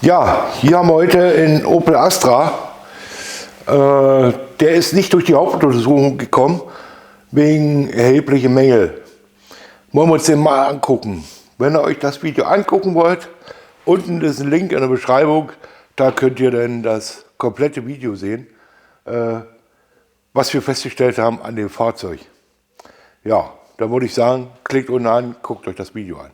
Ja, hier haben wir heute einen Opel Astra. Der ist nicht durch die Hauptuntersuchung gekommen, wegen erheblicher Mängel. Wollen wir uns den mal angucken. Wenn ihr euch das Video angucken wollt, unten ist ein Link in der Beschreibung. Da könnt ihr dann das komplette Video sehen, was wir festgestellt haben an dem Fahrzeug. Ja, dann würde ich sagen, klickt unten an, guckt euch das Video an.